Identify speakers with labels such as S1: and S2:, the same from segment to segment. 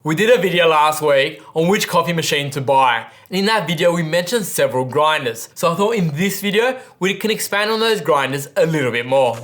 S1: We did a video last week on which coffee machine to buy, and in that video we mentioned several grinders. So I thought in this video we can expand on those grinders a little bit more.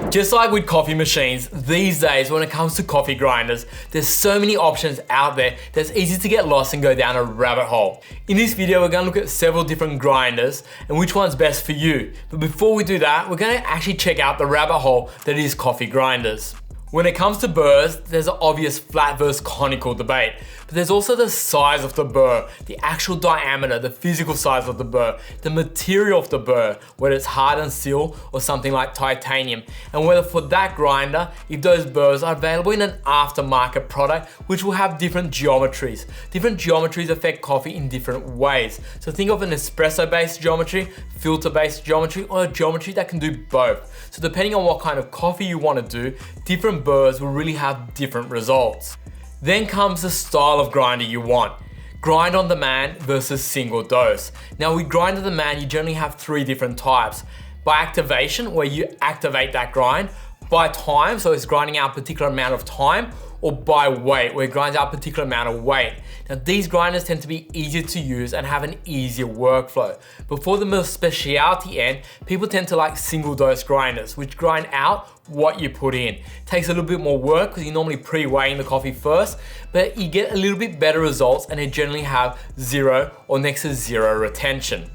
S1: Just like with coffee machines, these days when it comes to coffee grinders, there's so many options out there that it's easy to get lost and go down a rabbit hole. In this video, we're gonna look at several different grinders and which one's best for you. But before we do that, we're gonna actually check out the rabbit hole that is coffee grinders. When it comes to burrs, there's an obvious flat versus conical debate, but there's also the size of the burr, the actual diameter, the physical size of the burr, the material of the burr, whether it's hardened steel or something like titanium, and whether for that grinder, if those burrs are available in an aftermarket product, which will have different geometries. Different geometries affect coffee in different ways. So think of an espresso-based geometry, filter-based geometry, or a geometry that can do both. So depending on what kind of coffee you want to do, different burrs will really have different results. Then comes the style of grinder you want. Grind on demand versus single dose. Now with grind on demand, you generally have three different types. By activation, where you activate that grind. By time, so it's grinding out a particular amount of time. Or by weight, where it grinds out a particular amount of weight. Now these grinders tend to be easier to use and have an easier workflow. But for the more specialty end, people tend to like single dose grinders, which grind out what you put in. Takes a little bit more work because you're normally pre-weighing the coffee first, but you get a little bit better results and they generally have zero or next to zero retention.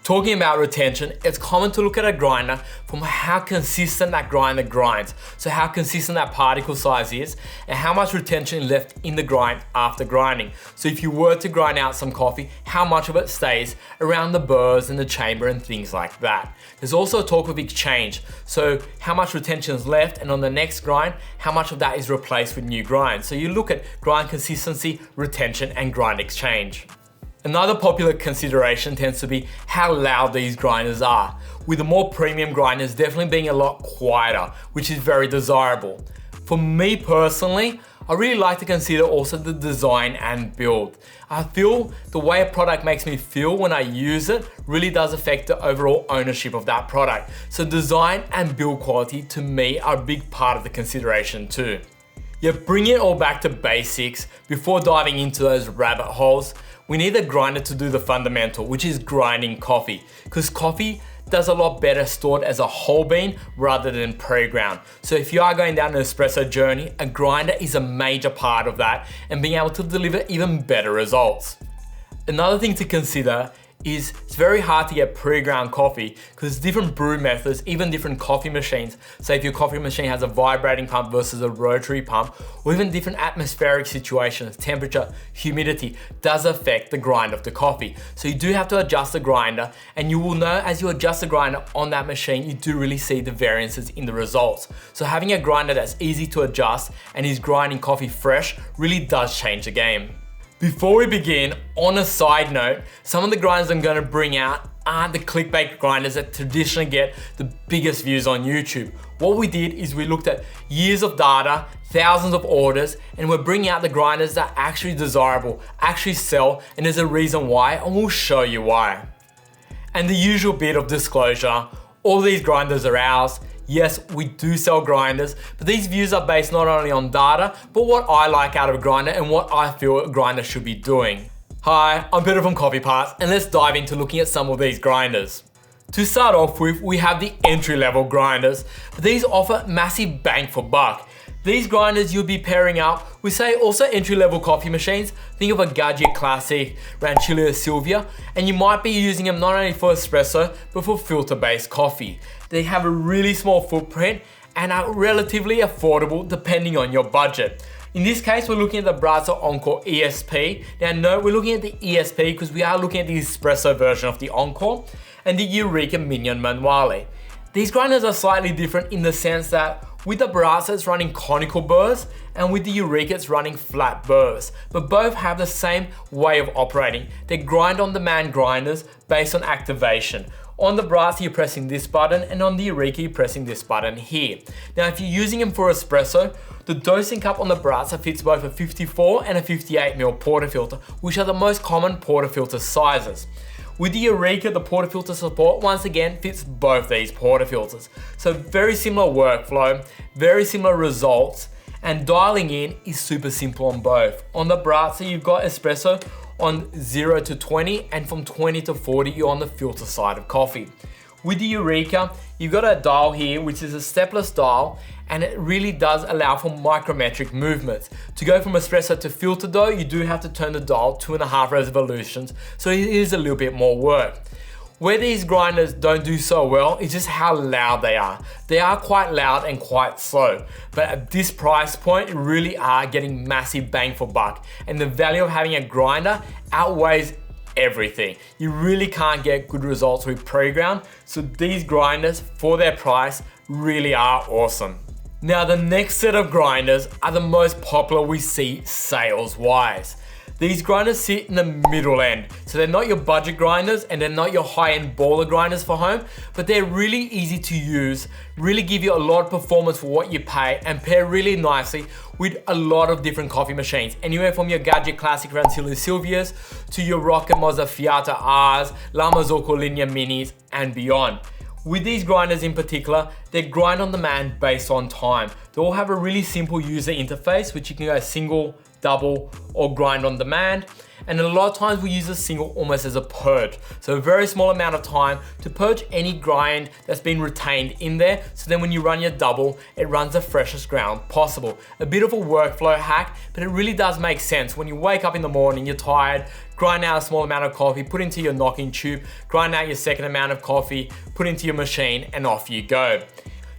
S1: Talking about retention, it's common to look at a grinder from how consistent that grinder grinds. So how consistent that particle size is and how much retention is left in the grind after grinding. So if you were to grind out some coffee, how much of it stays around the burrs and the chamber and things like that. There's also talk of exchange. So how much retention is left, and on the next grind, how much of that is replaced with new grind. So you look at grind consistency, retention, and grind exchange. Another popular consideration tends to be how loud these grinders are, with the more premium grinders definitely being a lot quieter, which is very desirable. For me personally, I really like to consider also the design and build. I feel the way a product makes me feel when I use it really does affect the overall ownership of that product. So design and build quality to me are a big part of the consideration too. Yet bring it all back to basics before diving into those rabbit holes. We need a grinder to do the fundamental, which is grinding coffee, because coffee does a lot better stored as a whole bean rather than pre-ground. So if you are going down an espresso journey, a grinder is a major part of that and being able to deliver even better results. Another thing to consider is it's very hard to get pre-ground coffee because different brew methods, even different coffee machines. Say if your coffee machine has a vibrating pump versus a rotary pump, or even different atmospheric situations, temperature, humidity, does affect the grind of the coffee. So you do have to adjust the grinder, and you will know as you adjust the grinder on that machine, you do really see the variances in the results. So having a grinder that's easy to adjust and is grinding coffee fresh really does change the game. Before we begin, on a side note, some of the grinders I'm going to bring out aren't the clickbait grinders that traditionally get the biggest views on YouTube. What we did is we looked at years of data, thousands of orders, and we're bringing out the grinders that are actually desirable, actually sell, and there's a reason why, and we'll show you why. And the usual bit of disclosure, all these grinders are ours. Yes, we do sell grinders, but these views are based not only on data, but what I like out of a grinder and what I feel a grinder should be doing. Hi, I'm Peter from Coffee Parts, and let's dive into looking at some of these grinders. To start off with, we have the entry-level grinders, but these offer massive bang for buck. These grinders you'll be pairing up with, say, also entry-level coffee machines. Think of a Gadget Classic, Rancilio Silvia, and you might be using them not only for espresso, but for filter-based coffee. They have a really small footprint and are relatively affordable depending on your budget. In this case, we're looking at the Brazza Encore ESP. Now note, we're looking at the ESP because we are looking at the espresso version of the Encore and the Eureka Minion Manuale. These grinders are slightly different in the sense that with the Brazza it's running conical burrs and with the Eureka it's running flat burrs, but both have the same way of operating. They're grind on demand grinders based on activation. On the Brazza, you're pressing this button, and on the Eureka, you're pressing this button here. Now, if you're using them for espresso, the dosing cup on the Brazza fits both a 54 and a 58ml portafilter, which are the most common portafilter sizes. With the Eureka, the portafilter support once again fits both these portafilters. So very similar workflow, very similar results, and dialing in is super simple on both. On the Brazza, you've got espresso on 0 to 20, and from 20 to 40, you're on the filter side of coffee. With the Eureka, you've got a dial here, which is a stepless dial, and it really does allow for micrometric movements. To go from espresso to filter though, you do have to turn the dial 2.5 revolutions, so it is a little bit more work. Where these grinders don't do so well is just how loud they are. They are quite loud and quite slow, but at this price point, you really are getting massive bang for buck, and the value of having a grinder outweighs everything. You really can't get good results with pre-ground, so these grinders, for their price, really are awesome. Now, the next set of grinders are the most popular we see sales-wise. These grinders sit in the middle end, so they're not your budget grinders and they're not your high-end baller grinders for home, but they're really easy to use, really give you a lot of performance for what you pay, and pair really nicely with a lot of different coffee machines, anywhere from your Gadget Classic Rancilio Silvias to your Rocca Mozzafiato R's, La Marzocco Linea Minis, and beyond. With these grinders in particular, they grind on demand based on time. They all have a really simple user interface, which you can go single, double, or grind on demand. And a lot of times we use a single almost as a purge. So a very small amount of time to purge any grind that's been retained in there. So then when you run your double, it runs the freshest ground possible. A bit of a workflow hack, but it really does make sense. When you wake up in the morning, you're tired, grind out a small amount of coffee, put into your knocking tube, grind out your second amount of coffee, put into your machine, and off you go.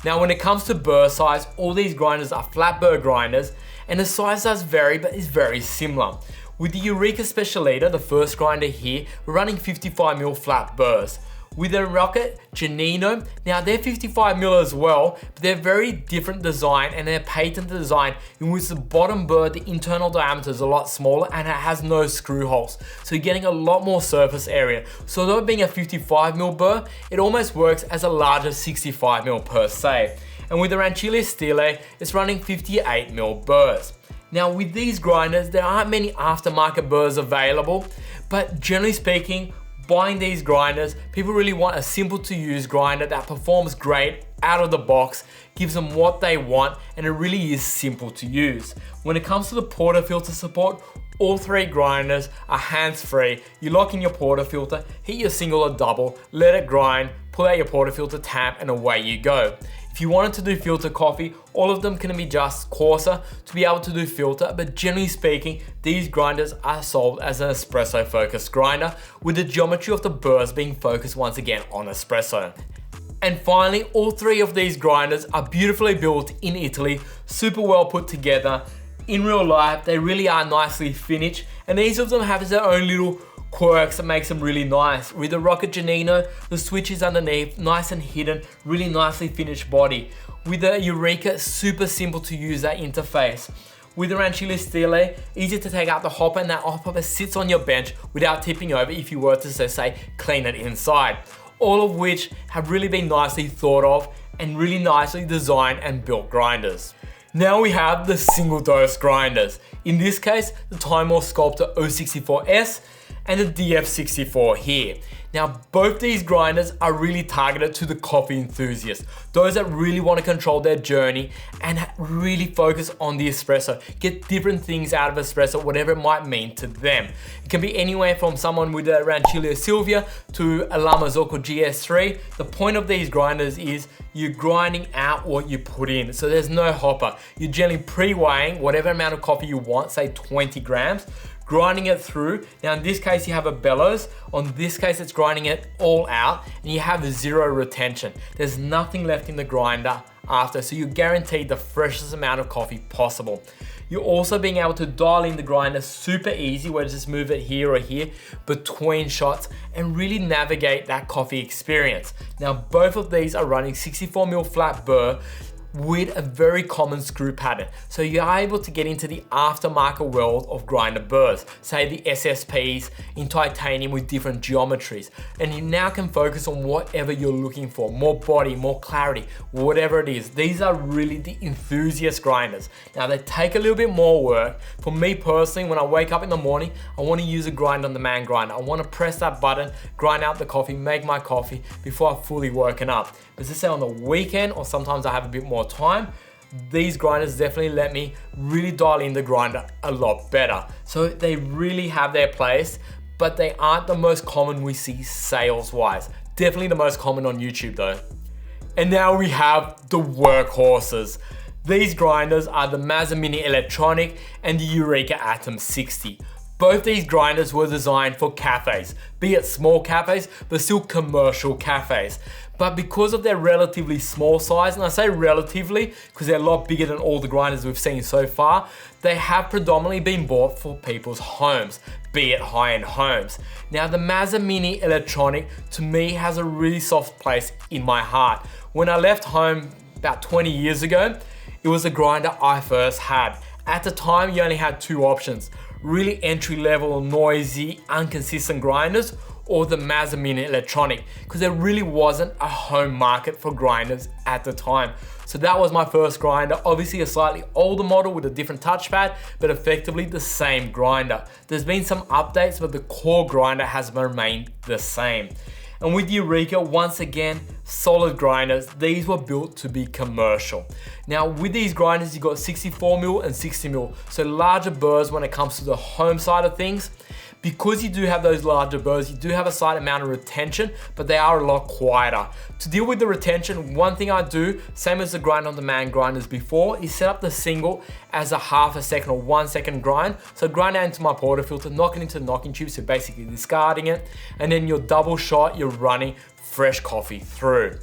S1: Now, when it comes to burr size, all these grinders are flat burr grinders, and the size does vary, but is very similar. With the Eureka Specialita, the first grinder here, we're running 55mm flat burrs. With the Rocca Genino, now they're 55mm as well, but they're very different design, and they're patented design in which the bottom burr, the internal diameter is a lot smaller and it has no screw holes. So you're getting a lot more surface area. So although being a 55mm burr, it almost works as a larger 65mm per se. And with the Rancilio Stile, it's running 58mm burrs. Now with these grinders, there aren't many aftermarket burrs available, but generally speaking, buying these grinders, people really want a simple to use grinder that performs great out of the box, gives them what they want, and it really is simple to use. When it comes to the portafilter support, all three grinders are hands-free. You lock in your portafilter, hit your single or double, let it grind, pull out your portafilter tab, and away you go. If you wanted to do filter coffee, all of them can be just coarser to be able to do filter, but generally speaking, these grinders are sold as an espresso focused grinder, with the geometry of the burrs being focused once again on espresso. And finally, all three of these grinders are beautifully built in Italy, super well put together. In real life, they really are nicely finished, and each of them have their own little quirks that makes them really nice. With the Rocca Genino, the switch is underneath, nice and hidden, really nicely finished body. With the Eureka, super simple to use that interface. With the Rancilio Stile, easy to take out the hopper, and that hopper sits on your bench without tipping over if you were to say clean it inside. All of which have really been nicely thought of and really nicely designed and built grinders. Now we have the single dose grinders. In this case, the Timor Sculptor 064S and the DF64 here. Now, both these grinders are really targeted to the coffee enthusiasts, those that really want to control their journey and really focus on the espresso, get different things out of espresso, whatever it might mean to them. It can be anywhere from someone with a Rancilio Silvia to a La Marzocco GS3. The point of these grinders is you're grinding out what you put in. So there's no hopper. You're generally pre-weighing whatever amount of coffee you want, say 20 grams, grinding it through. Now in this case you have a bellows, on this case it's grinding it all out, and you have zero retention. There's nothing left in the grinder after, so you're guaranteed the freshest amount of coffee possible. You're also being able to dial in the grinder super easy, where to just move it here or here between shots and really navigate that coffee experience. Now both of these are running 64mm flat burr, with a very common screw pattern. So you're able to get into the aftermarket world of grinder burrs, say the SSPs in titanium with different geometries. And you now can focus on whatever you're looking for, more body, more clarity, whatever it is. These are really the enthusiast grinders. Now they take a little bit more work. For me personally, when I wake up in the morning, I want to use a grind-on-demand grinder. I want to press that button, grind out the coffee, make my coffee before I've fully woken up. But to say on the weekend, or sometimes I have a bit more time, these grinders definitely let me really dial in the grinder a lot better. So they really have their place, but they aren't the most common we see sales-wise. Definitely the most common on YouTube though. And now we have the workhorses. These grinders are the Mazza Mini Electronic and the Eureka Atom 60. Both these grinders were designed for cafes, be it small cafes, but still commercial cafes. But because of their relatively small size, and I say relatively because they're a lot bigger than all the grinders we've seen so far, they have predominantly been bought for people's homes, be it high-end homes. Now the Mazza Mini Electronic to me has a really soft place in my heart. When I left home about 20 years ago, it was the grinder I first had. At the time, you only had two options: really entry-level, noisy, inconsistent grinders, or the Mazza Mini Electronic, because there really wasn't a home market for grinders at the time. So that was my first grinder, obviously a slightly older model with a different touchpad, but effectively the same grinder. There's been some updates, but the core grinder has remained the same. And with Eureka, once again, solid grinders. These were built to be commercial. Now with these grinders, you got 64mm and 60mm, so larger burrs when it comes to the home side of things. Because you do have those larger burrs, you do have a slight amount of retention, but they are a lot quieter. To deal with the retention, one thing I do, same as the grind-on-demand grinders before, is set up the single as a half a second or 1 second grind. So grind out into my portafilter, knock it into the knocking tube, so basically discarding it, and then your double shot, you're running fresh coffee through.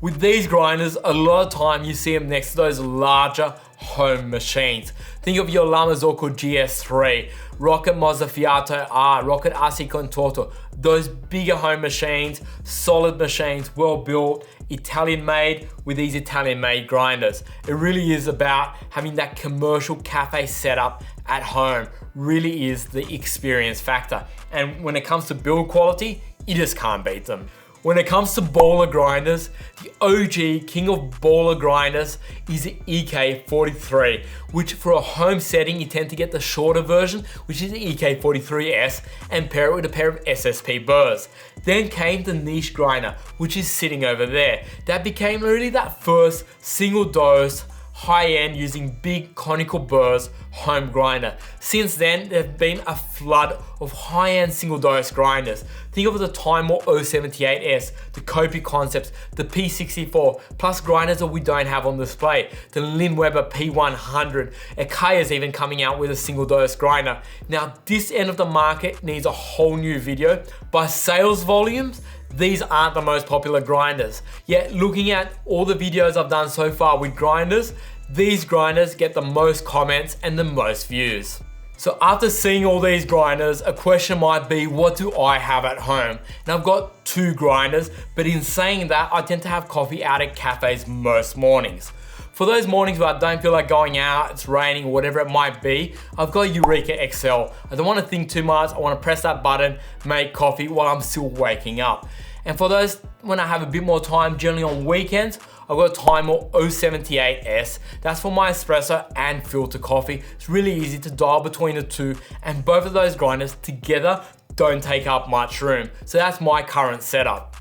S1: With these grinders, a lot of time you see them next to those larger home machines. Think of your La Marzocco GS3, Rocket Mozzafiato R, Rocket RC Contorto, those bigger home machines, solid machines, well built, Italian made with these Italian made grinders. It really is about having that commercial cafe setup at home, really is the experience factor. And when it comes to build quality, you just can't beat them. When it comes to baller grinders, the OG king of baller grinders is the EK43, which for a home setting, you tend to get the shorter version, which is the EK43S, and pair it with a pair of SSP burrs. Then came the niche grinder, which is sitting over there. That became really that first single dose, high-end, using big conical burrs home grinder. Since then, there have been a flood of high-end single dose grinders. Think of the Timor 078S, the Kopi Concepts, the P64, plus grinders that we don't have on display, the Linweber P100, Akaya's even coming out with a single dose grinder. Now, this end of the market needs a whole new video. By sales volumes, these aren't the most popular grinders. Yet looking at all the videos I've done so far with grinders, these grinders get the most comments and the most views. So after seeing all these grinders, a question might be, what do I have at home? Now I've got two grinders, but in saying that, I tend to have coffee out at cafes most mornings. For those mornings where I don't feel like going out, it's raining, whatever it might be, I've got Eureka XL. I don't want to think too much, I want to press that button, make coffee while I'm still waking up. And for those when I have a bit more time, generally on weekends, I've got a Timor 078S. That's for my espresso and filter coffee. It's really easy to dial between the two, and both of those grinders together don't take up much room. So that's my current setup.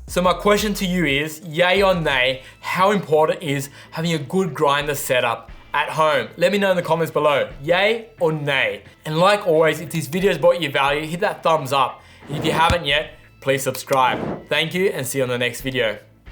S1: So my question to you is, yay or nay, how important is having a good grinder setup at home? Let me know in the comments below, yay or nay. And like always, if this video has brought you value, hit that thumbs up. And if you haven't yet, please subscribe. Thank you and see you on the next video.